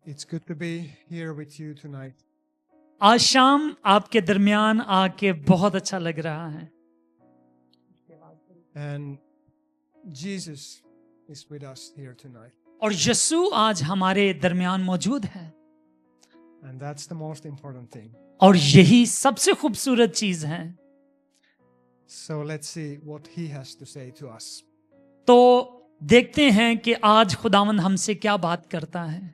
It's good to be here with you tonight. आज शाम आपके दरमियान आके बहुत अच्छा लग रहा है And Jesus is with us here tonight. और यीशु आज हमारे दरमियान मौजूद है And that's the most important thing. और यही सबसे खूबसूरत चीज है। So let's see what he has to say to us. तो देखते हैं कि आज खुदावंद हमसे क्या बात करता है।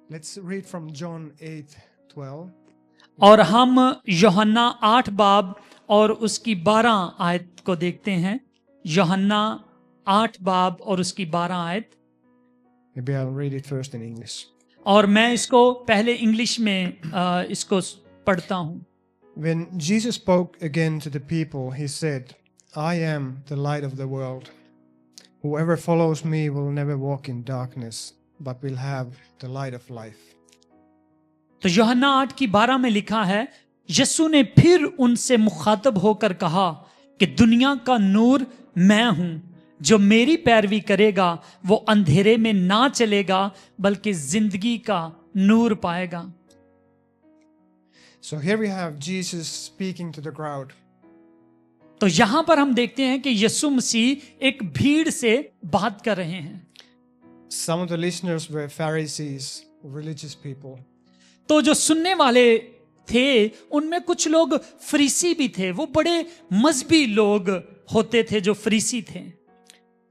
Let's read from John 8:12. और हम यूहन्ना 8 बाब और उसकी 12 आयत को देखते हैं। यूहन्ना 8 बाब और उसकी 12 आयत। Maybe I'll read it first in English. और मैं इसको पहले इंग्लिश में इसको पढ़ता हूँ। When Jesus spoke again to the people, he said, I am the light of the world. Whoever follows me will never walk in darkness, but will have the light of life. तो यूहन्ना 8 की 12 में लिखा है, यीशु ने फिर उनसे मुखातब होकर कहा कि दुनिया का नूर मैं हूं, जो मेरी पैरवी करेगा वो अंधेरे में ना चलेगा बल्कि जिंदगी का नूर पाएगा। So here we have Jesus speaking to the crowd. तो यहां पर हम देखते हैं कि यीशु मसीह एक भीड़ से बात कर रहे हैं। Some of the listeners were Pharisees, religious people. तो जो सुनने वाले थे उनमें कुछ लोग फरीसी भी थे, वो बड़े मजहबी लोग होते थे जो फरीसी थे।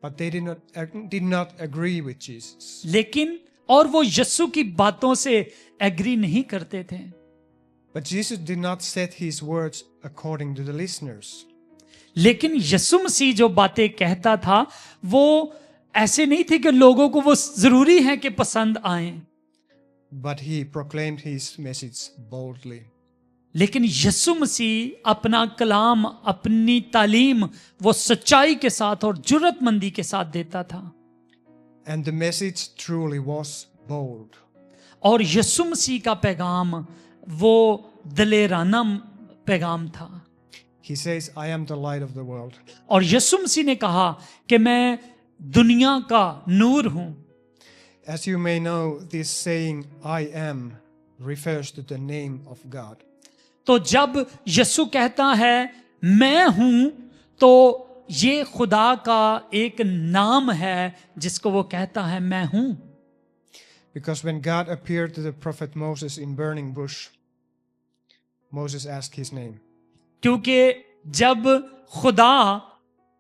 But they did not agree with Jesus. लेकिन और वो यीशु की बातों से एग्री नहीं करते थे। But Jesus did not set his words according to the listeners. लेकिन यीशु मसीह जो बातें कहता था वो ऐसे नहीं थे कि लोगों को वो जरूरी है कि पसंद आए। But he proclaimed his message boldly. लेकिन यीशु मसीह अपना कलाम, अपनी तालीम वो सच्चाई के साथ और जुर्रतमंदी के साथ देता था। And the message truly was bold. और यीशु मसीह का पैगाम वो दलेराना पैगाम था। He says, I am the light of the world. और यीशु मसीह ने कहा कि मैं दुनिया का नूर हूं। As you may know, this saying, I am, refers to the name of God. तो जब यीशु कहता है मैं हूं, तो ये खुदा का एक नाम है जिसको वो कहता है मैं हूं। Because when God appeared to the prophet Moses in burning bush, Moses asked his name. क्योंकि जब खुदा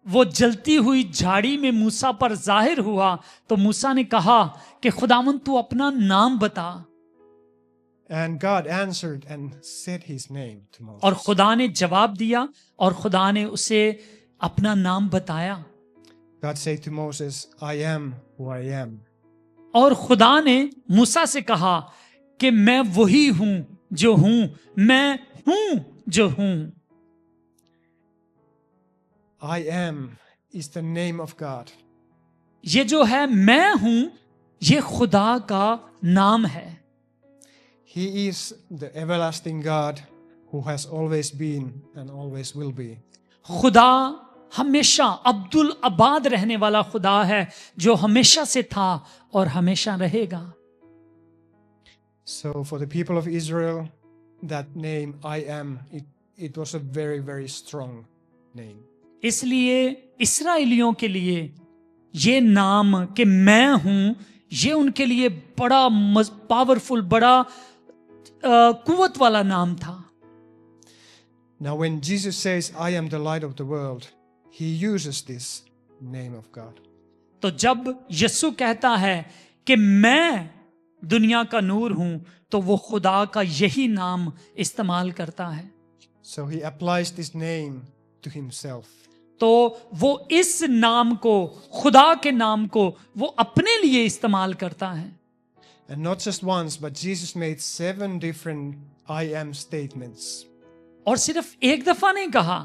वो जलती हुई झाड़ी में मूसा पर जाहिर हुआ तो मूसा ने कहा कि खुदावंद तू अपना नाम बता। And God answered and said his name to Moses. और खुदा ने जवाब दिया और खुदा ने उसे अपना नाम बताया। God said to Moses, I am who I am. और खुदा ने मूसा से कहा कि मैं वही हूं जो हूं, मैं हूं जो हूं। I am is the name of God. ये जो है मैं हूं, ये खुदा का नाम है। He is the everlasting God who has always been and always will be. खुदा हमेशा अब्दुल आबाद रहने वाला खुदा है जो हमेशा से था और हमेशा रहेगा। So for the people of Israel, that name I am, it was a very, very strong name. इसलिए इस्राएलियों के लिए ये नाम कि मैं हूं, ये उनके लिए बड़ा पावरफुल, बड़ा कुवत वाला नाम था। Now when Jesus says, I am the light of the world, he uses this name of God. तो जब यीशु कहता है कि मैं दुनिया का नूर हूं, तो वो खुदा का यही नाम इस्तेमाल करता है। So he applies this name to himself. तो वो इस नाम को, खुदा के नाम को वो अपने लिए इस्तेमाल करता है। And not just once, but Jesus made 7 different I am statements. और सिर्फ एक दफा नहीं कहा,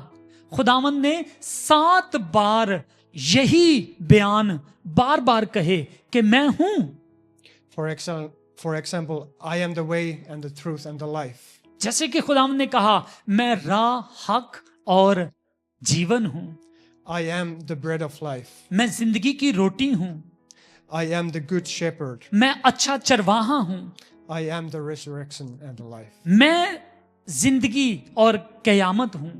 खुदावंद ने 7 बार यही बयान बार बार कहे कि मैं हूं। For example, I am the way and the truth and the life. जैसे कि खुदावंद ने कहा मैं राह, हक और जीवन हूं। I am the bread of life. मैं जिंदगी की रोटी हूं। I am the good shepherd. मैं अच्छा चरवाहा हूं, I am the resurrection and the life. मैं जिंदगी और कयामत हूं।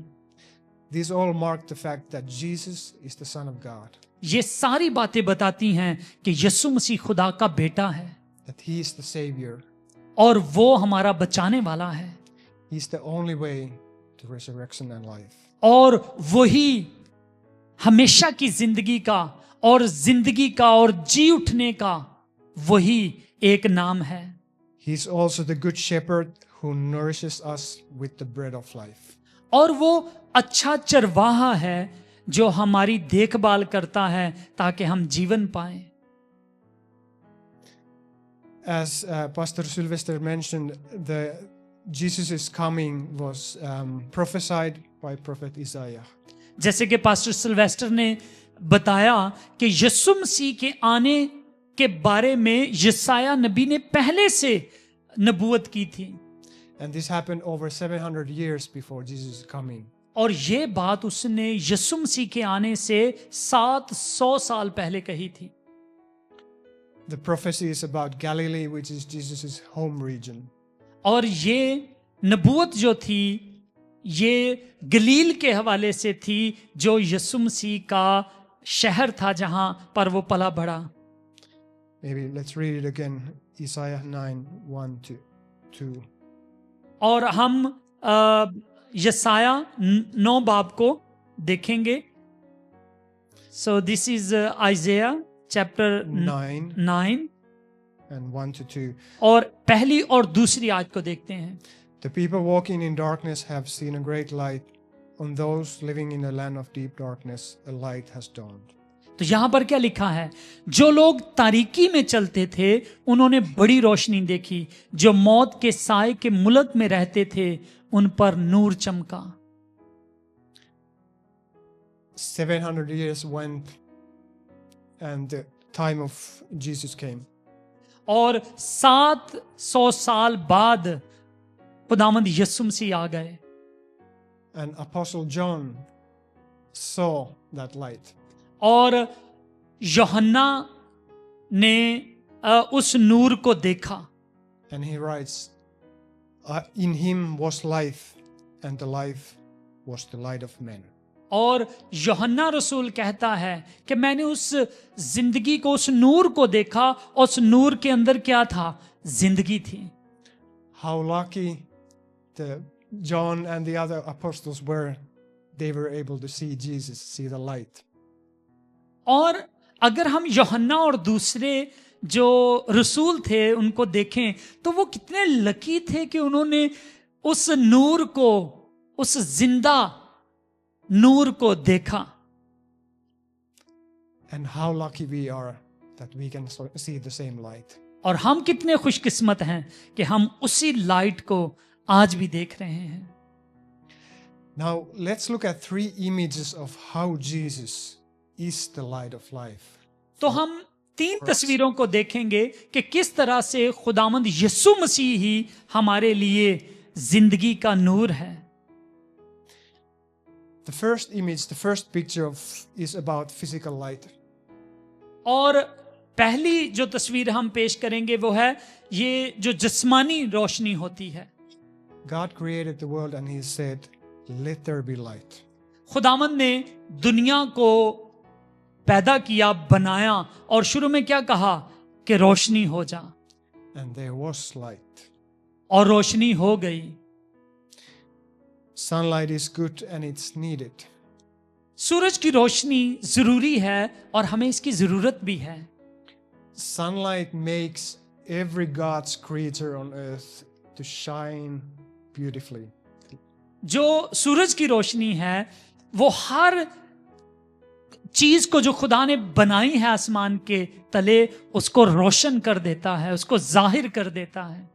These all mark the fact that Jesus is the Son of God, ये सारी बातें बताती हैं कि यीशु मसीह खुदा का बेटा है that He is the Savior. और वो हमारा बचाने वाला है, He is the only way to resurrection and life. और वही हमेशा की जिंदगी का और जिंदगी का और जी उठने का वही एक नाम है। He is also the good shepherd who nourishes us with the bread of life. और वो अच्छा चरवाहा है जो हमारी देखभाल करता है ताकि हम जीवन पाएं। As Pastor Sylvester mentioned, the Jesus' coming was prophesied by prophet Isaiah. जैसे कि पास्टर सिल्वेस्टर ने बताया कि यीशु मसीह के आने के बारे में यशायाह नबी ने पहले से नबूवत की थी, And this happened over 700 years before Jesus' coming. और ये बात उसने यीशु मसीह के आने से 700 साल पहले कही थी। The prophecy is about Galilee, which is Jesus' home region. और ये नबूवत जो थी ये गलील के हवाले से थी जो यीशु मसीह का शहर था जहां पर वो पला बढ़ा। Maybe let's read it again. Isaiah 9, 1 to 2. और हम यसाया 9 बाब को देखेंगे। So this is आइज़ाया chapter 9 and 1 to 2. और पहली और दूसरी आयत को देखते हैं। The people walking in darkness have seen a great light. On those living in a land of deep darkness, a light has dawned. तो यहां पर क्या लिखा है? जो लोग तारीकी में चलते थे उन्होंने बड़ी रोशनी देखी, जो मौत के साए के मुल्क में रहते थे उन पर नूर चमका। 700 years went and the time of Jesus came. और 700 साल बाद खुदावंद यीशु मसीह आ गए। And Apostle John saw that light. और यूहन्ना ने उस नूर को देखा। And he writes, in him was life, and the life was the light of men. और यूहन्ना रसूल कहता है कि मैंने उस जिंदगी को, उस नूर को देखा, और उस नूर के अंदर क्या था? जिंदगी थी। How lucky the John and the other apostles were. They were able to see Jesus, see the light. और अगर हम यूहन्ना और दूसरे जो रसूल थे उनको देखें तो वो कितने लकी थे कि उन्होंने उस नूर को, उस जिंदा नूर को देखा। And how lucky we are that we can see the same light. और हम कितने खुशकिस्मत हैं कि हम उसी लाइट को आज भी देख रहे हैं। Now let's look at 3 images of how Jesus is the light of life. तो हम 3 तस्वीरों को देखेंगे कि किस तरह से खुदावंद यीशु मसीह ही हमारे लिए जिंदगी का नूर है। The first image, the first picture is about physical light. और पहली जो तस्वीर हम पेश करेंगे वो है ये जो जिस्मानी रोशनी होती है। God created the world and he said, let there be light. खुदावंद ने दुनिया को पैदा किया, बनाया, और शुरू में क्या कहा कि रोशनी हो जा, And there was light. और रोशनी हो गई। Sunlight is good and it's needed. सूरज की रोशनी जरूरी है और हमें इसकी जरूरत भी है। Sunlight makes every God's creature on earth to shine beautifully. जो सूरज की रोशनी है वो हर चीज को जो खुदा ने बनाई है आसमान के तले उसको रोशन कर देता है, उसको जाहिर कर देता है।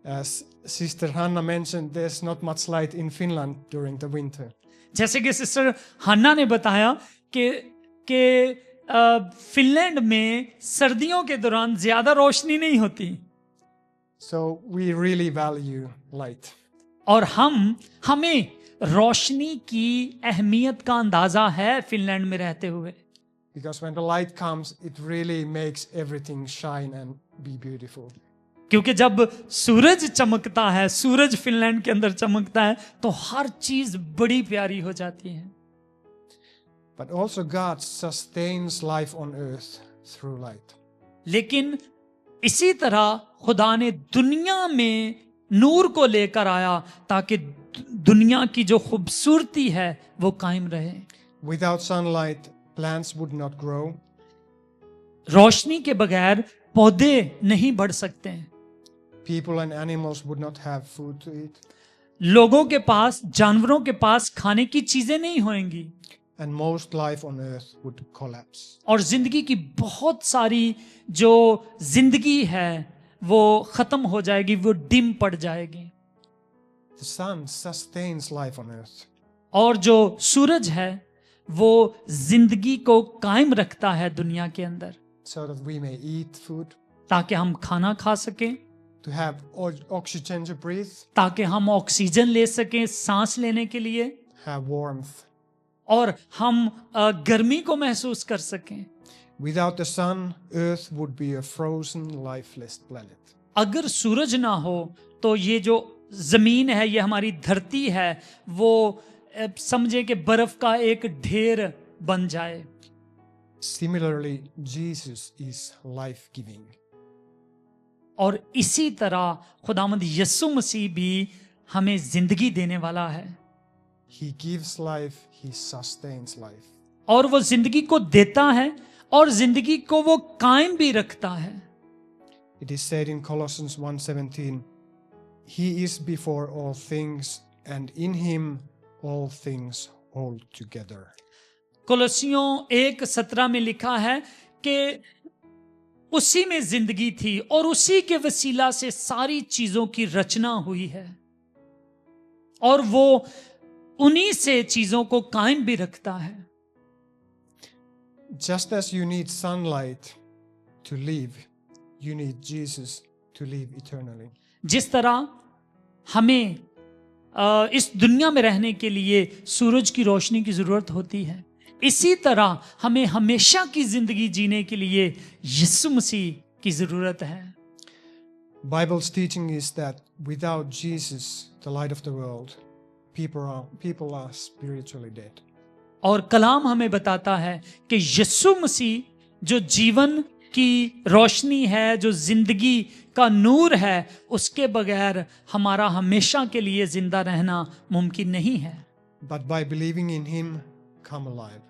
As Sister Hanna mentioned, there's not much light in Finland during the winter. जैसे कि सिस्टर हन्ना ने बताया कि फिनलैंड में सर्दियों के दौरान ज्यादा रोशनी नहीं होती। So we really value light. और हमें रोशनी की अहमियत का अंदाजा है फिनलैंड में रहते हुए। Because when the light comes, it really makes everything shine and be beautiful. क्योंकि जब सूरज चमकता है, सूरज फिनलैंड के अंदर चमकता है, तो हर चीज बड़ी प्यारी हो जाती है। But also God sustains life on earth through light. लेकिन इसी तरह खुदा ने दुनिया में नूर को लेकर आया ताकि दुनिया की जो खूबसूरती है वो कायम रहे। Without sunlight, plants would not grow. रोशनी के बगैर पौधे नहीं बढ़ सकते हैं। People and animals would not have food to eat. लोगों के पास, जानवरों के पास खाने की चीजें नहीं होंगी। And most life on earth would collapse. और जिंदगी की बहुत सारी जो जिंदगी है वो खत्म हो जाएगी, वो डिम पड़ जाएगी। The sun sustains life on earth. और जो सूरज है वो जिंदगी को कायम रखता है दुनिया के अंदर, So that we may eat food, ताकि हम खाना खा सकें, to have oxygen to breathe, ताकि हम ऑक्सीजन ले सकें सांस लेने के लिए, have warmth. और हम गर्मी को महसूस कर सकें। Without the sun, earth would be a frozen, lifeless planet. अगर सूरज ना हो तो ये जो जमीन है, ये हमारी धरती है, वो समझे कि बर्फ का एक ढेर बन जाए। Similarly, Jesus is life-giving. और इसी तरह खुदावंद यीशु मसीह भी हमें जिंदगी देने वाला है। He gives life, he sustains life. और वो जिंदगी को देता है और जिंदगी को वो कायम भी रखता है। It is said in Colossians 1:17, He is before all things, and in him all things hold together. कोलोसियों 1:17 में लिखा है कि उसी में जिंदगी थी और उसी के वसीला से सारी चीजों की रचना हुई है, और वो उन्हीं से चीजों को कायम भी रखता है। Just as you need sunlight to live, you need Jesus to live eternally. जिस तरह हमें इस दुनिया में रहने के लिए सूरज की रोशनी की जरूरत होती है, इसी तरह हमें हमेशा की जिंदगी जीने के लिए यीशु मसीह की जरूरत है। Bible's teaching is that without Jesus, the light of the world, people are spiritually dead. और कलाम हमें बताता है कि यीशु मसीह जो जीवन की रोशनी है, जो जिंदगी का नूर है, उसके बगैर हमारा हमेशा के लिए जिंदा रहना मुमकिन नहीं है। But by believing in him, come alive.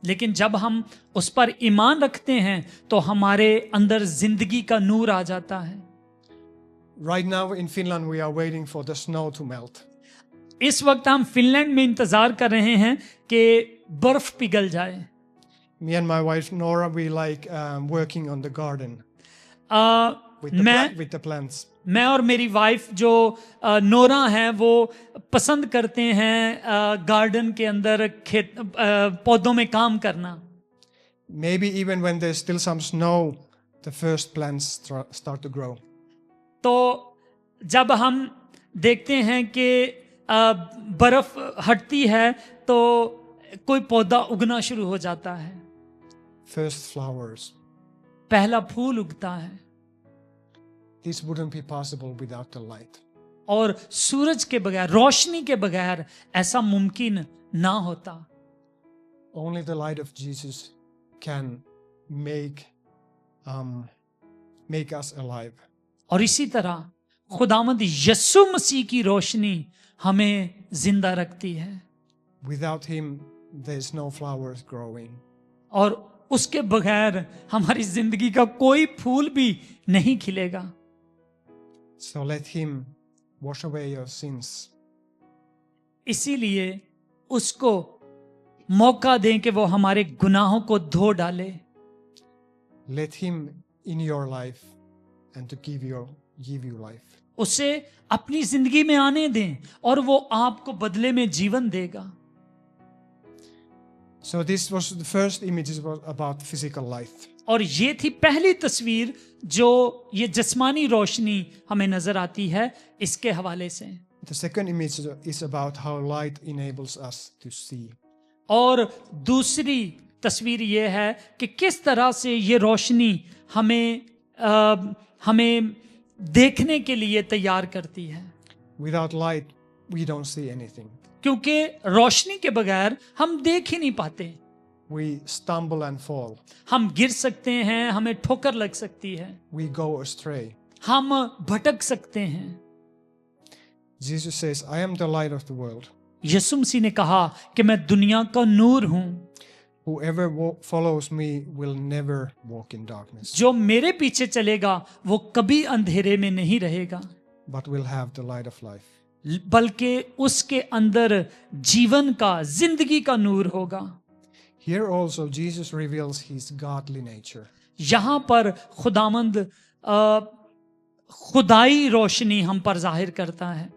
लेकिन जब हम उस पर ईमान रखते हैं तो हमारे अंदर जिंदगी का नूर आ जाता है। Right now in Finland, we are waiting for the snow to melt. इस वक्त हम फिनलैंड में इंतजार कर रहे हैं कि बर्फ पिघल जाए। Me and my wife Nora, we like working on the garden with the plants. मैं और मेरी वाइफ जो नोरा है वो पसंद करते हैं गार्डन के अंदर खेत पौधों में काम करना। Maybe even when there's still some snow, the first plants start to grow. तो जब हम देखते हैं कि बर्फ हटती है तो कोई पौधा उगना शुरू हो जाता है। First flowers. पहला फूल उगता है। This wouldn't be possible without the light. और सूरज के बगैर, रोशनी के बगैर ऐसा मुमकिन ना होता। Only the light of Jesus can make us alive. और इसी तरह खुदावंद यीशु मसीह की रोशनी हमें जिंदा रखती है। Without him, there's no flowers growing. और उसके बगैर हमारी जिंदगी का कोई फूल भी नहीं खिलेगा। So let him wash away your sins. इसीलिए उसको मौका दें कि वो हमारे गुनाहों को धो डाले। Let him in your life and to give you life. उसे अपनी जिंदगी में आने दें और वो आपको बदले में जीवन देगा। So this was the first images about physical light. और ये थी पहली तस्वीर जो ये जिस्मानी रोशनी हमें नजर आती है इसके हवाले से। The second image is about how light enables us to see. और दूसरी तस्वीर ये है कि किस तरह से ये रोशनी हमें देखने के लिए तैयार करती है। Without light, we don't see anything. क्योंकि रोशनी के बगैर हम देख ही नहीं पाते। We stumble and fall. हम गिर सकते हैं, हमें ठोकर लग सकती है, We go astray. हम भटक सकते हैं। Jesus says, I am the light of the world. यीशु मसीह ने कहा कि मैं दुनिया का नूर हूं। Whoever follows me will never walk in darkness, जो मेरे पीछे चलेगा वो कभी अंधेरे में नहीं रहेगा, but will have the light of life. बल्कि उसके अंदर जीवन का, जिंदगी का नूर होगा। Here also Jesus reveals his godly nature. यहां पर खुदामंद खुदाई रोशनी हम पर जाहिर करता है,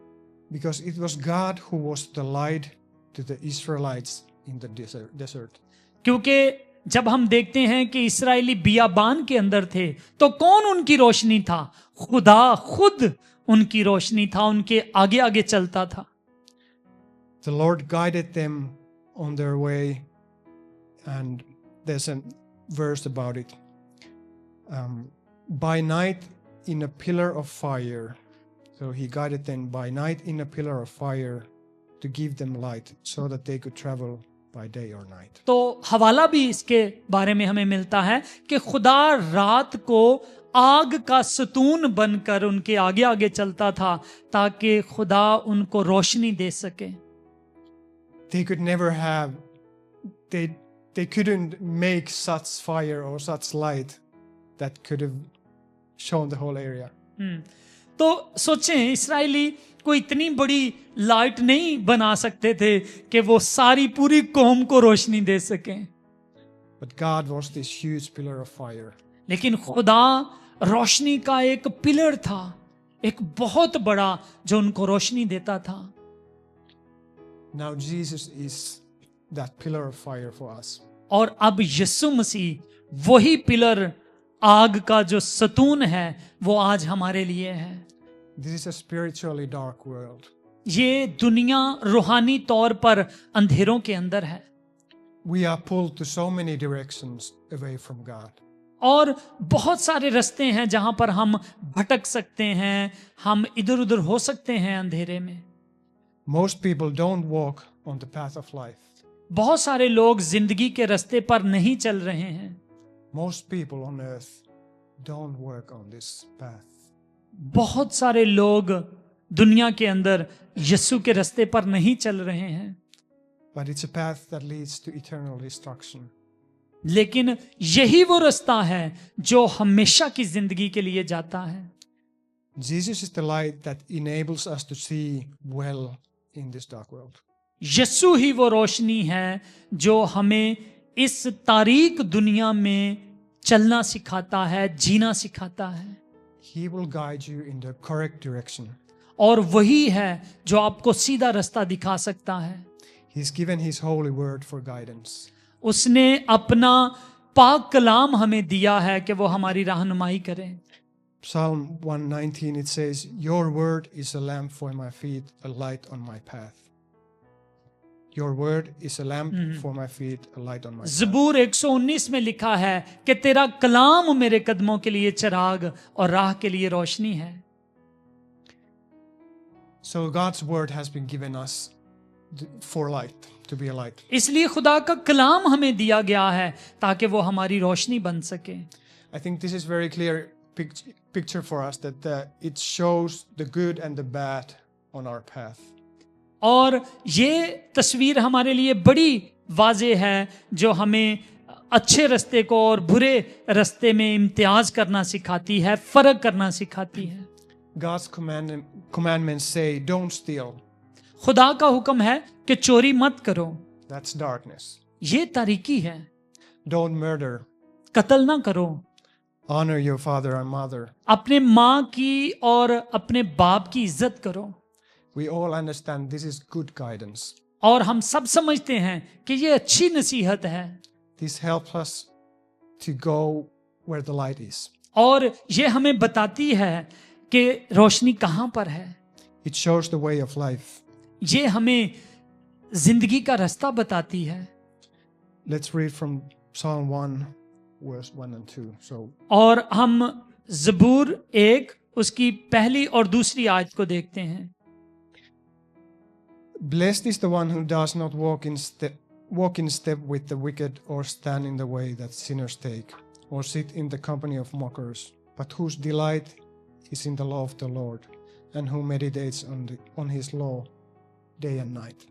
Because it was God who was the light to the Israelites in the desert. क्योंकि जब हम देखते हैं कि इस्राएली बियाबान के अंदर थे तो कौन उनकी रोशनी था? खुदा खुद उनकी रोशनी था, उनके आगे आगे चलता था। The Lord guided them on their way, and there's a verse about it. By night in a pillar of fire. So he guided them by night in a pillar of fire to give them light so that they could travel by day or night. तो हवाला भी इसके बारे में हमें मिलता है कि खुदा रात को आग का सतून बनकर उनके आगे आगे चलता था ताकि खुदा उनको रोशनी दे सके। They could never have, they couldn't make such fire or such light that could have shown the whole area. तो सोचें, इस्राएली कोई इतनी बड़ी लाइट नहीं बना सकते थे कि वो सारी पूरी कौम को रोशनी दे सकें, But God was this huge pillar of fire. लेकिन खुदा रोशनी का एक पिलर था, एक बहुत बड़ा, जो उनको रोशनी देता था। Now Jesus is that pillar of fire for us. और अब यीशु मसीह वही पिलर, आग का जो सतून है, वो आज हमारे लिए है। This is a spiritually dark world. ये दुनिया रूहानी तौर पर अंधेरों के अंदर है We are pulled to so many directions away from God. और बहुत सारे रास्ते हैं जहां पर हम भटक सकते हैं, हम इधर उधर हो सकते हैं अंधेरे में। Most people don't walk on the path of life. बहुत सारे लोग जिंदगी के रास्ते पर नहीं चल रहे हैं। Most people on earth don't work on this path. बहुत सारे लोग दुनिया के अंदर यीशु के रास्ते पर नहीं चल रहे हैं, But it's a path that leads to eternal destruction. लेकिन यही वो रास्ता है जो हमेशा की जिंदगी के लिए जाता है। Jesus is the light that enables us to see well in this dark world. यीशु ही वो रोशनी है जो हमें इस तारीक दुनिया में चलना सिखाता है, जीना सिखाता है। He will guide you in the correct direction. और वही है जो आपको सीधा रास्ता दिखा सकता है। He's given his holy word for guidance. उसने अपना पाक कलाम हमें दिया है कि वो हमारी रहनुमाई करें। Psalm 119, it says, Your word is a lamp for my feet, a light on my path. Your word is a lamp for my feet, a light on my path. ज़बूर 119 में लिखा है कि तेरा कलाम मेरे कदमों के लिए चिराग और राह के लिए रोशनी है। So God's word has been given us for light, to be a light. इसलिए खुदा का कलाम हमें दिया गया है ताकि वो हमारी रोशनी बन सके। I think this is very clear picture for us that it shows the good and the bad on our path. और ये तस्वीर हमारे लिए बड़ी वाज़ेह है जो हमें अच्छे रास्ते को और बुरे रास्ते में इम्तियाज करना सिखाती है, फर्क करना सिखाती है। God's commandments say, don't steal. खुदा का हुक्म है कि चोरी मत करो, That's darkness. ये तारीकी है। Don't murder. कत्ल ना करो। Honor your father and mother. अपने माँ की और अपने बाप की इज्जत करो। We all understand this is good guidance. और हम सब समझते हैं कि ये अच्छी नसीहत है। This helps us to go where the light is. और ये हमें बताती है कि रोशनी कहाँ पर है। It shows the way of life. ये हमें जिंदगी का रास्ता बताती है। Let's read from Psalm 1, verse 1 and 2. So, और हम ज़बूर 1 उसकी पहली और दूसरी आयत को देखते हैं। blessed is the one who does not walk in step with the wicked, or stand in the way that sinners take, or sit in the company of mockers, but whose delight is in the law of the Lord, and who meditates on his law day and night.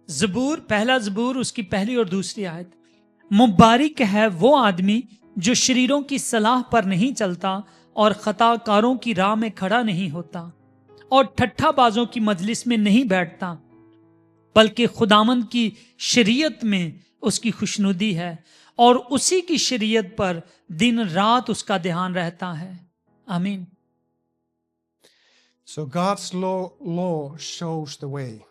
ज़बूर, पहला ज़बूर उसकी पहली और दूसरी आयत। मुबारक है वो आदमी जो शरीरों की सलाह पर नहीं चलता और खताकारों की राह में खड़ा नहीं होता और ठट्ठाबाजों की मजलिस में नहीं बैठता, बल्कि खुदावंद की शरीयत में उसकी खुशनुदी है और उसी की शरीयत पर दिन रात उसका ध्यान रहता है। आमीन। So God's law shows the way.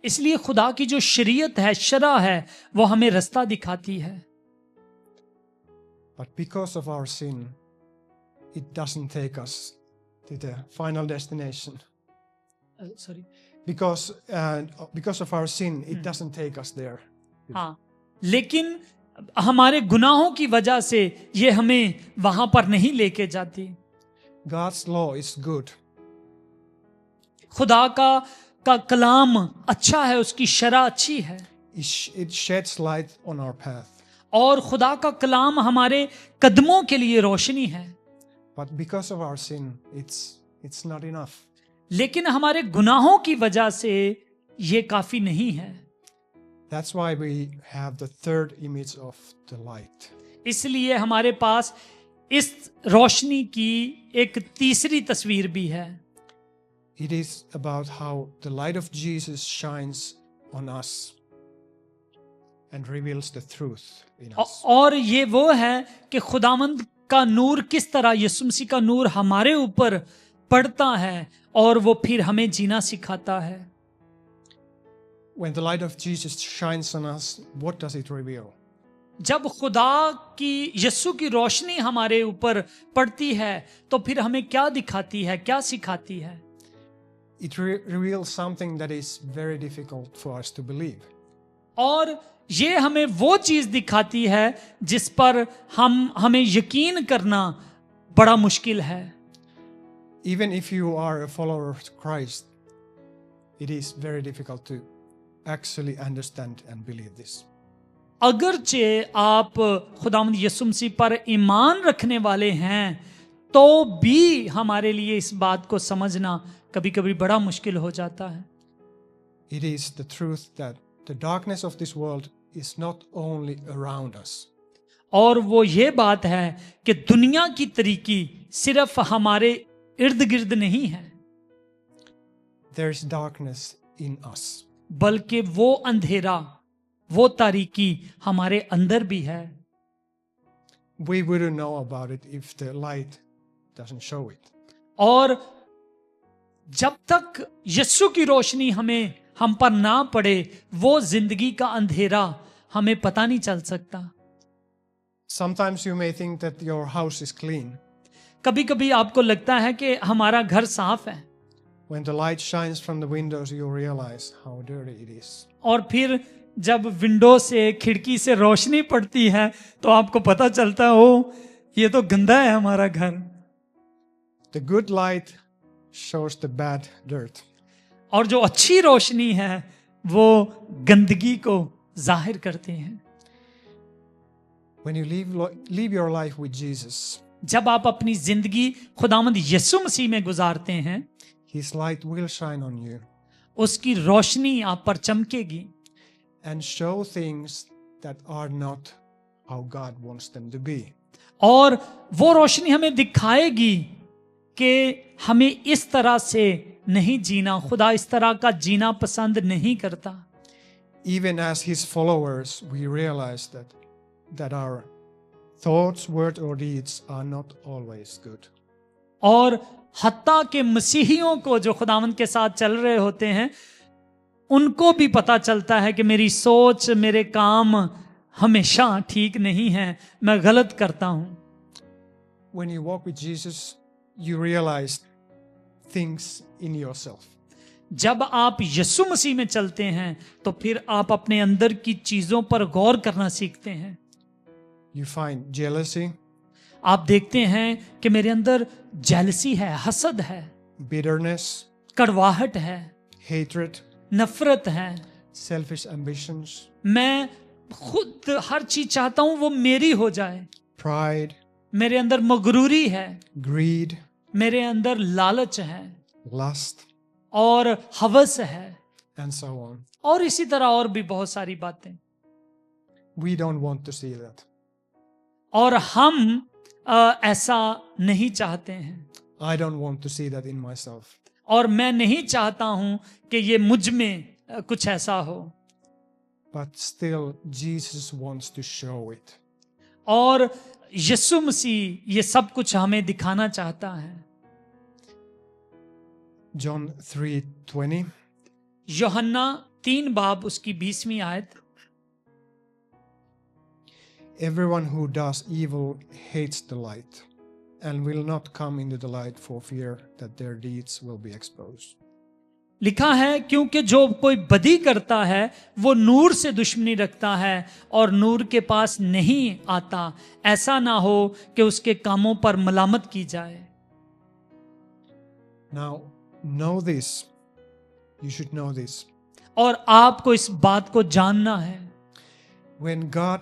इसलिए खुदा की जो शरीयत है, शरा है, वो हमें रास्ता दिखाती है। But because of our sin, it doesn't take us to the final destination. Sorry, Because of our sin, it doesn't take us there. हाँ, लेकिन हमारे गुनाहों की वजह से ये हमें वहां पर नहीं लेके जाती। God's law is good. खुदा का कलाम अच्छा है, उसकी शरा अच्छी है It sheds light on our path. और खुदा का कलाम हमारे कदमों के लिए रोशनी है। But because of our sin, it's not enough. लेकिन हमारे गुनाहों की वजह से ये काफी नहीं है। That's why we have the third image of the light. इसलिए हमारे पास इस रोशनी की एक तीसरी तस्वीर भी है। It is about how the light of Jesus shines on us and reveals the truth in us. और ये वो है कि खुदावंद का नूर किस तरह, यीशु मसीह का नूर हमारे ऊपर पड़ता है और वो फिर हमें जीना सिखाता है। When the light of Jesus shines on us, what does it reveal? जब खुदा की, यीशु की रोशनी हमारे ऊपर पड़ती है तो फिर हमें क्या दिखाती है, क्या सिखाती है? It reveals something that is very difficult for us to believe. और ये हमें वो चीज दिखाती है जिस पर हमें यकीन करना बड़ा मुश्किल है। Even if you are a follower of Christ, it is very difficult to actually understand and believe this. अगरचे आप खुदावंद यीशु मसीह पर ईमान रखने वाले हैं तो भी हमारे लिए इस बात को समझना कभी कभी बड़ा मुश्किल हो जाता है। It is the truth that the darkness of this world is not only around us. और वो ये बात है कि दुनिया की तरीकी सिर्फ हमारे इर्द गिर्द नहीं है, There is darkness in us. बल्कि वो अंधेरा, वो तारीकी हमारे अंदर भी है। We wouldn't know about it if the light doesn't show it. और जब तक यीशु की रोशनी हम पर ना पड़े, वो जिंदगी का अंधेरा हमें पता नहीं चल सकता। Sometimes you may think that your house is clean. कभी कभी आपको लगता है कि हमारा घर साफ है, When the light shines from the windows, you realize how dirty it is. और फिर जब विंडो से, खिड़की से रोशनी पड़ती है तो आपको पता चलता है ओ ये तो गंदा है हमारा घर। The good light shows the bad dirt. और जो अच्छी रोशनी है वो गंदगी को जाहिर करती है। When you live your life with Jesus, जब आप अपनी जिंदगी खुदावंद यीशु मसीह में गुजारते हैं, His light will shine on you उसकी रोशनी आप पर चमकेगी and show things that are not how God wants them to be. और वो रोशनी हमें दिखाएगी कि हमें इस तरह से नहीं जीना, खुदा इस तरह का जीना पसंद नहीं करता। Even as His followers, we realize that our thoughts, words, or deeds are not always good. और हत्ता के मसीहियों को जो खुदावंद के साथ चल रहे होते हैं, उनको भी पता चलता है कि मेरी सोच, मेरे काम हमेशा ठीक नहीं है, मैं गलत करता हूं। When you walk with Jesus, you realize things in yourself. जब आप यीशु मसीह में चलते हैं तो फिर आप अपने अंदर की चीजों पर गौर करना सीखते हैं। You find jealousy, आप देखते हैं कि मेरे अंदर जेलसी है, हसद है, bitterness, कड़वाहट है, hatred, नफरत है। selfish ambitions, मैं खुद हर चीज चाहता हूं वो मेरी हो जाए। pride, मेरे अंदर मगरूरी है, greed, मेरे अंदर लालच है lust, और हवस है, and so on. और इसी तरह और भी बहुत सारी बातें। We don't want to see that. और हम ऐसा नहीं चाहते हैं, I don't want to see that in myself. और मैं नहीं चाहता हूं कि ये मुझ में कुछ ऐसा हो। But still, Jesus wants to show it. और यीशु मसीह ये सब कुछ हमें दिखाना चाहता है। John 3:20. यूहन्ना 3 बाब उसकी 20वीं आयत। Everyone who does evil hates the light and will not come into the light for fear that their deeds will be exposed. लिखा है, क्योंकि जो कोई बदी करता है वो नूर से दुश्मनी रखता है और नूर के पास नहीं आता, ऐसा ना हो कि उसके कामों पर मलामत की जाए। Now, know this. You should know this. और आपको इस बात को जानना है, When God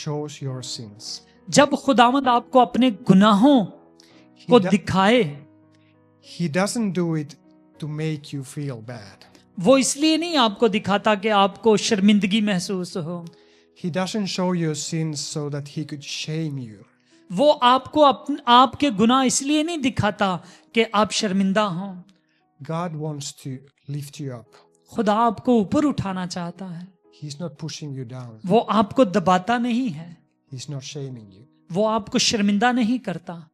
shows your sins, जब खुदावंद आपको अपने गुनाहों को do- दिखाए, He doesn't do it to make you feel bad. वो इसलिए नहीं आपको दिखाता कि आपको शर्मिंदगी महसूस हो। He doesn't show your sins so that He could shame you. वो आपको आपके गुनाह इसलिए नहीं दिखाता कि आप शर्मिंदा हों। God wants to lift you up. खुदा आपको ऊपर उठाना चाहता है, He's not pushing you down. वो आपको दबाता नहीं है, He's not shaming you. वो आपको शर्मिंदा नहीं करता।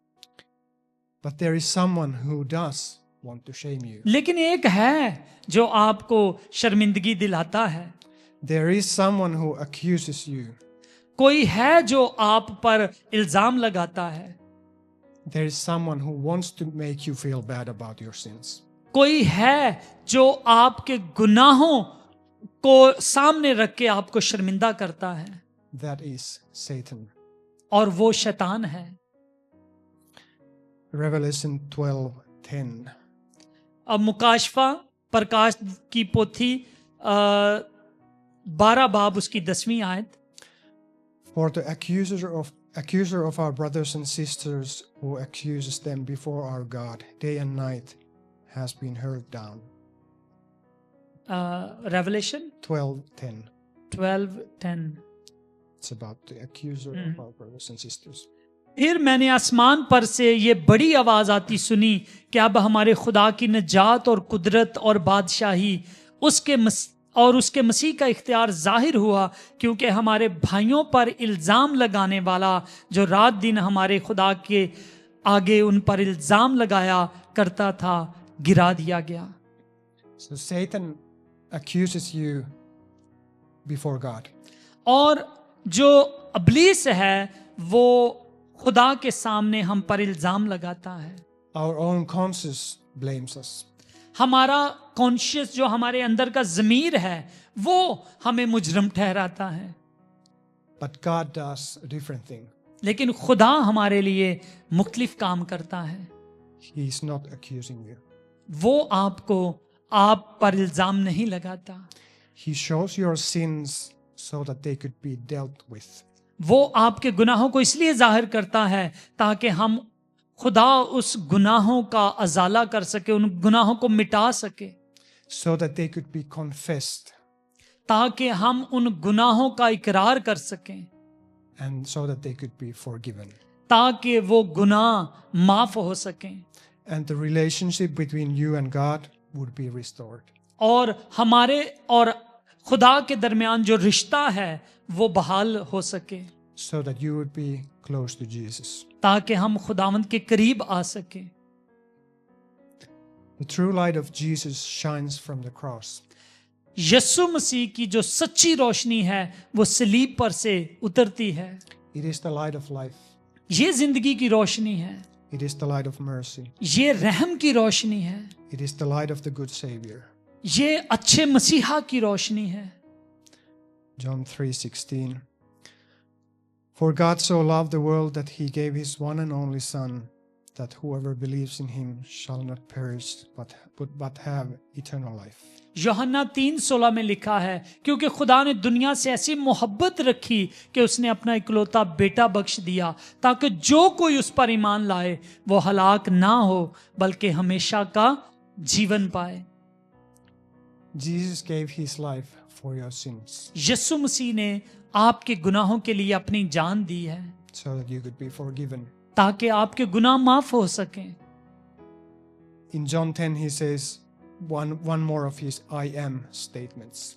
But there is someone who does want to shame you. लेकिन एक है जो आपको शर्मिंदगी दिलाता है। There is someone who accuses you. कोई है जो आप पर इल्जाम लगाता है। There is someone who wants to make you feel bad about your sins. कोई है जो आपके गुनाहों को सामने रख के आपको शर्मिंदा करता है, That is Satan. और वो शैतान है। Revelation 12:10. अब मुकाशफा प्रकाश की पोथी 12 बाब उसकी 10वीं आयत। For the accuser of our brothers and sisters who accuses them before our God day and night has been hurled down. Revelation 12:10. 12:10। It's about the accuser of our brothers and sisters. फिर मैंने आसमान पर से ये बड़ी आवाज आती सुनी कि अब हमारे खुदा की निजात और कुदरत और बादशाही उसके मसीह का इख्तियार जाहिर हुआ, क्योंकि हमारे भाइयों पर इल्जाम लगाने वाला जो रात दिन हमारे खुदा के आगे उन पर इल्जाम लगाया करता था, गिरा दिया गया। So Satan accuses you before God. और जो इब्लीस है वो खुदा के सामने हम पर इल्जाम लगाता है। Our own conscience blames us. हमारा कॉन्शियस जो हमारे अंदर का ज़मीर है वो हमें मुजरम ठहराता है। But God does a different thing. लेकिन खुदा हमारे लिए मुख्तलिफ काम करता है। He is not accusing you. वो आपको आप पर इल्जाम नहीं लगाता। He shows your sins so that they could be dealt with. वो आपके गुनाहों को इसलिए जाहिर करता है ताकि हम खुदा उस गुनाहों का अजाला कर सके, उन गुनाहों को मिटा सके, So that they could be confessed ताकि हम उन गुनाहों का इकरार कर सकें, and so that they could be forgiven. ताकि वो गुनाह माफ हो सकें And the relationship between you and God would be restored. और हमारे और खुदा के दरमियान जो रिश्ता है वो बहाल हो सके, So that you would be close to Jesus. ताकि हम खुदावंद के करीब आ सके। The true light of Jesus shines from the cross. यीशु मसीह की जो सच्ची रोशनी है वो सलीब पर से उतरती है। It is the light of life. ये जिंदगी की रोशनी है, It is the light of mercy. ये रहम की रोशनी है, It is the light of the good Savior. ये अच्छे मसीहा की रोशनी है। John 3:16. For God so loved the world that he gave his one and only Son, that whoever believes in him shall not perish but have eternal life. यूहन्ना 3:16 में लिखा है, क्योंकि खुदा ने दुनिया से ऐसी मोहब्बत रखी कि उसने अपना इकलौता बेटा बख्श दिया, ताकि जो कोई उस पर ईमान लाए वो हलाक ना हो बल्कि हमेशा का जीवन पाए। Jesus gave his life for your sins यीशु मसीह ने आपके गुनाहों के लिए अपनी जान दी है so that you could be forgiven. ताकि आपके गुनाह माफ हो सकें। In John 10 he says one more of his I am statements.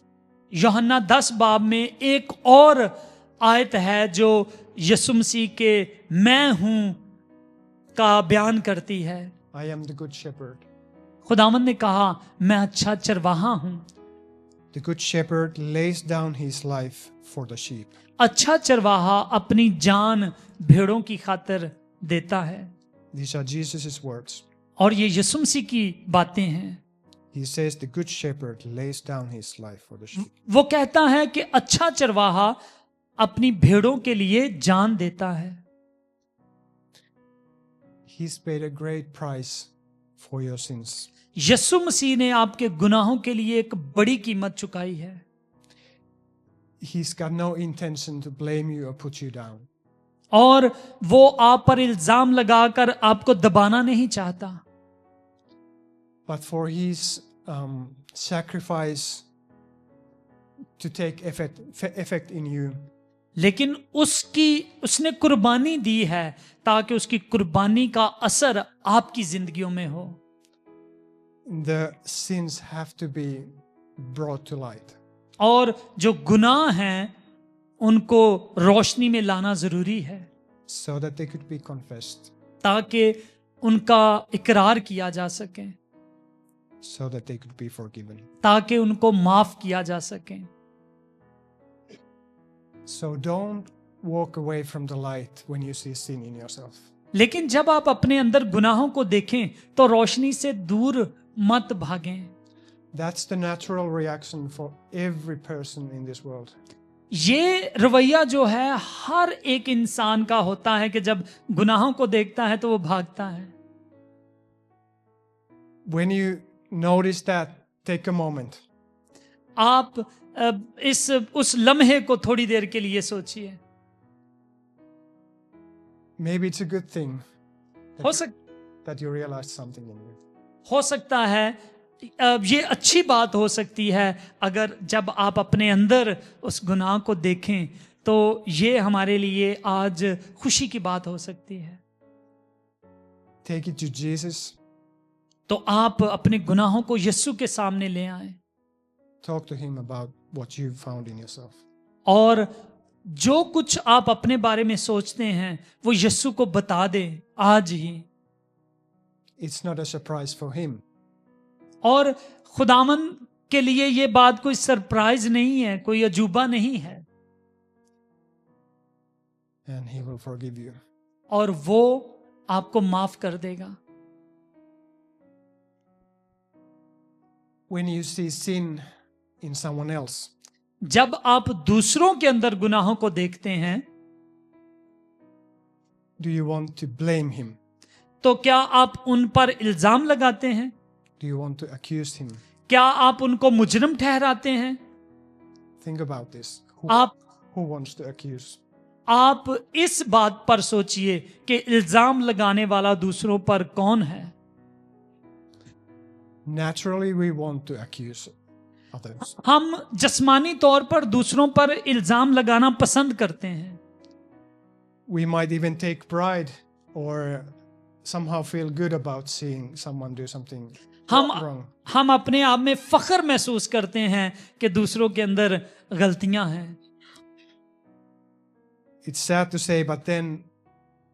यूहन्ना 10 बाब में एक और आयत है जो यीशु मसीह के मैं हूं का बयान करती है। I am the good shepherd. खुदावंद ने कहा, मैं अच्छा चरवाहा हूं। The good shepherd lays down his life for the sheep. अच्छा चरवाहा अपनी जान भेड़ों की खातिर देता है। These are Jesus' words. और ये यीशु मसीह की बातें हैं। He says the good shepherd lays down his life for the sheep. वो कहता है कि अच्छा चरवाहा अपनी भेड़ों के लिए जान देता है। He's paid a great price for your sins. यीशु मसीह ने आपके गुनाहों के लिए एक बड़ी कीमत चुकाई है। He's got no intention to blame you or put you down. और वो आप पर इल्जाम लगाकर आपको दबाना नहीं चाहता, But for his sacrifice to take effect in you, लेकिन उसने कुर्बानी दी है ताकि उसकी कुर्बानी का असर आपकी जिंदगियों में हो। the sins have to be brought to light. और जो गुनाह हैं उनको रोशनी में लाना जरूरी है So that they could be confessed. ताकि उनका इकरार किया जा सके, So that they could be forgiven. ताकि उनको माफ किया जा सके। So don't walk away from the light when you see sin in yourself. लेकिन जब आप अपने अंदर गुनाहों को देखें तो रोशनी से दूर मत भागें। That's the natural reaction for every person in this world. ये रवैया जो है हर एक इंसान का होता है कि जब गुनाहों को देखता है तो वो भागता है। When you notice that, take a moment. आप उस लम्हे को थोड़ी देर के लिए सोचिए। Maybe it's a good thing that you realized something in you. हो सकता है ये अच्छी बात हो सकती है अगर जब आप अपने अंदर उस गुनाह को देखें तो ये हमारे लिए आज खुशी की बात हो सकती है। Take it to Jesus. तो आप अपने गुनाहों को यीशु के सामने ले आएं Talk to him about what you found in yourself. और जो कुछ आप अपने बारे में सोचते हैं वो यीशु को बता दें आज ही। It's not a surprise for him. और खुदावन के लिए ये बात कोई सरप्राइज नहीं है, कोई अजूबा नहीं है। And he will forgive you. और वो आपको माफ कर देगा। When you see sin in someone else, जब आप दूसरों के अंदर गुनाहों को देखते हैं do you want to blame him? तो क्या आप उन पर इल्जाम लगाते हैं? Do you want to accuse him? क्या आप उनको मुजरिम ठहराते हैं? Think about this. Who wants to accuse? आप इस बात पर सोचिए कि इल्जाम लगाने वाला दूसरों पर कौन है। Naturally, we want to accuse others. हम जिस्मानी तौर पर दूसरों पर इल्जाम लगाना पसंद करते हैं। We might even take pride or somehow feel good about seeing someone do something wrong. हम अपने आप में फख्र महसूस करते हैं कि दूसरों के अंदर गलतियां हैं। It's sad to say, but then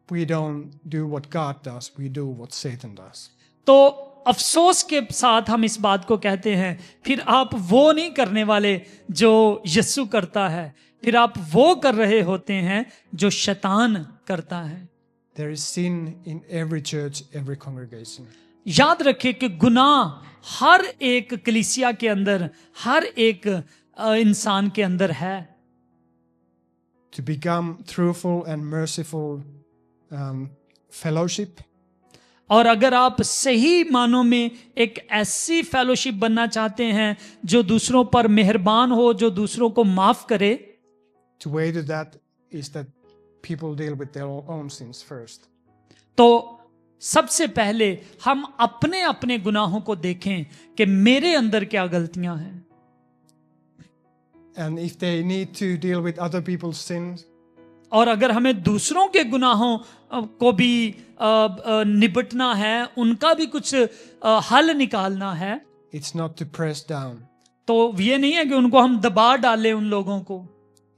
we don't do what God does. We do what Satan does. तो अफसोस के साथ हम इस बात को कहते हैं, फिर आप वो नहीं करने वाले जो यीशु करता है, फिर आप वो कर रहे होते हैं जो शैतान करता है। There is sin in every church, every congregation. याद रखें कि गुनाह हर एक कलीसिया के अंदर, हर एक इंसान के अंदर है. To become truthful and merciful fellowship, और अगर आप सही मानों में एक ऐसी फेलोशिप बनना चाहते हैं जो दूसरों पर मेहरबान हो, जो दूसरों को माफ करे, the way to that is that people deal with their own sins first. तो सबसे पहले हम अपने अपने गुनाहों को देखें कि मेरे अंदर क्या गलतियां हैं. And if they need to deal with other people's sins, और अगर हमें दूसरों के गुनाहों को भी निपटना है, उनका भी कुछ हल निकालना है, it's not to press down, तो ये नहीं है कि उनको हम दबा डालें उन लोगों को,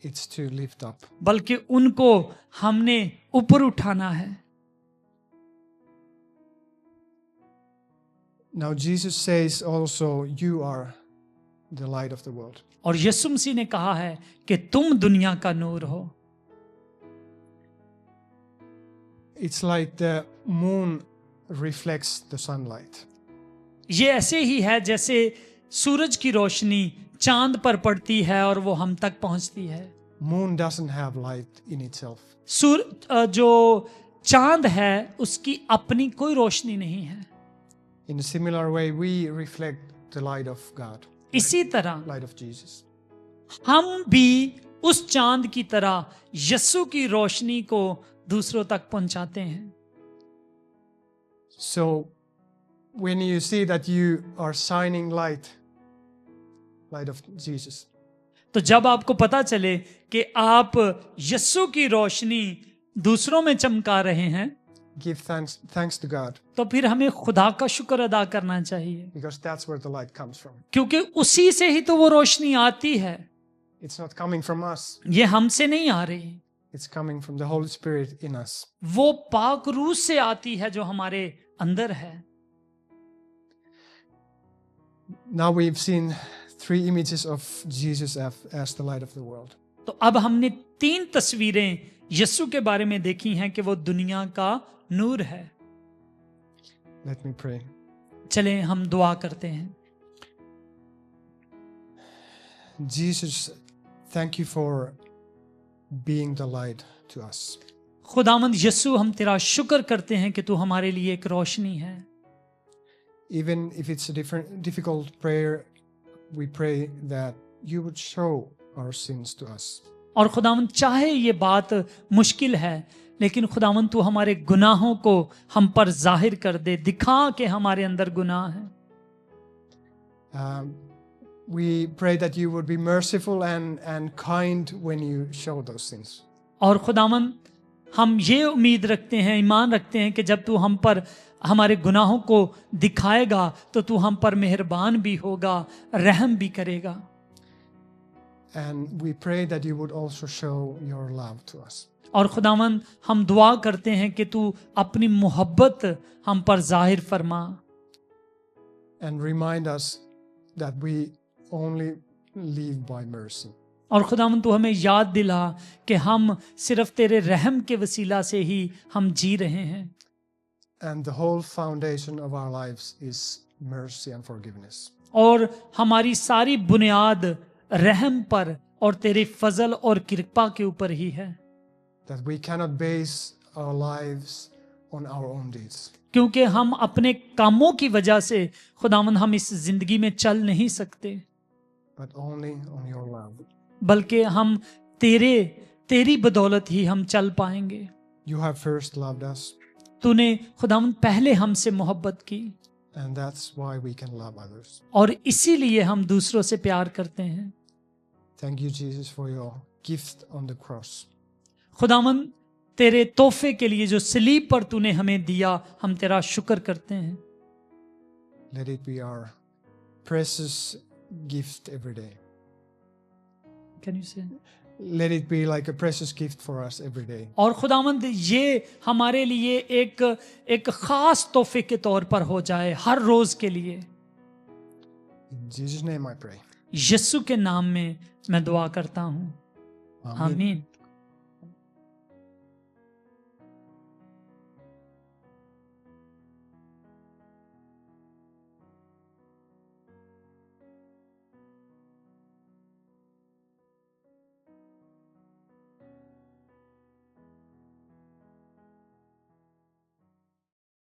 it's to lift up. बल्कि उनको हमने ऊपर उठाना है. Now Jesus says also, you are the light of the world. और यीशु मसीह ने कहा है कि तुम दुनिया का नूर हो. It's like the moon reflects the sunlight. ये ऐसे ही है जैसे सूरज की रोशनी चांद पर पड़ती है और वो हम तक पहुंचती है. Moon doesn't have light in itself. जो चांद है उसकी अपनी कोई रोशनी नहीं है. In a similar way, we reflect the light of God, इसी तरह light of Jesus. हम भी उस चांद की तरह यीशु की रोशनी को दूसरों तक पहुंचाते हैं. So when you see that you are shining light of Jesus, तो जब आपको पता चले कि आप यीशु की रोशनी दूसरों में चमका रहे हैं, give thanks to God, तो फिर हमें खुदा का शुक्र अदा करना चाहिए, because that's where the light comes from. क्योंकि उसी से ही तो वो रोशनी आती है. It's not coming from us. ये हमसे नहीं आ रही, It's coming from the Holy Spirit in us. वो पाक रूह से आती है जो हमारे अंदर है. Now we've seen 3 images of Jesus as the light of the world. तो अब हमने 3 तस्वीरें यीशु के बारे में देखी हैं कि वो दुनिया का नूर है. Let me pray. चलें हम दुआ करते हैं. Jesus, thank you for being the light to us. खुदावंद यीशु, हम तेरा शुक्र करते हैं कि तू हमारे लिए एक रोशनी है. Even if it's a difficult prayer, we pray that you would show our sins to us. और खुदावंद चाहे ये बात मुश्किल है, लेकिन खुदावंद तू हमारे गुनाहों को हम पर जाहिर कर दे, दिखा के हमारे अंदर गुनाह है. We pray that you would be merciful and kind when you show those sins. और खुदावंद हम ये उम्मीद रखते हैं, ईमान रखते हैं कि जब तू हम पर हमारे गुनाहों को दिखाएगा तो तू हम पर मेहरबान भी होगा, रहम भी करेगा. And we pray that you would also show your love to us. और खुदावंद हम दुआ करते हैं कि तू अपनी मोहब्बत हम पर जाहिर फरमा. And remind us that we only live by mercy. और खुदावंद तू हमें याद दिला कि हम सिर्फ तेरे रहम के वसीला से ही हम जी रहे हैं. And the whole foundation of our lives is mercy and forgiveness. और हमारी सारी बुनियाद रहम पर और तेरे फजल और कृपा के ऊपर ही है. That we cannot base our lives on our own deeds. क्योंकि हम अपने कामों की वजह से खुदावंद हम इस जिंदगी में चल नहीं सकते, But only on your love. बल्कि हम तेरी बदौलत ही हम चल पाएंगे. You have first loved us. तूने खुदावंद पहले हमसे मोहब्बत की, And that's why we can love others. और इसीलिए हम दूसरों से प्यार करते हैं. Thank you, Jesus, for your gift on the cross. खुदावंद तेरे तोहफे के लिए जो सलीब पर तूने हमें दिया, हम तेरा शुक्र करते हैं. Let it be our precious gift every day. Can you say? Let it be like a precious gift for us every day. और खुदावंद ये हमारे लिए एक खास तोहफे के तौर पर हो जाए हर रोज के लिए. In Jesus' name I pray. यीशु के नाम में मैं दुआ करता हूँ. Amen. आमीन.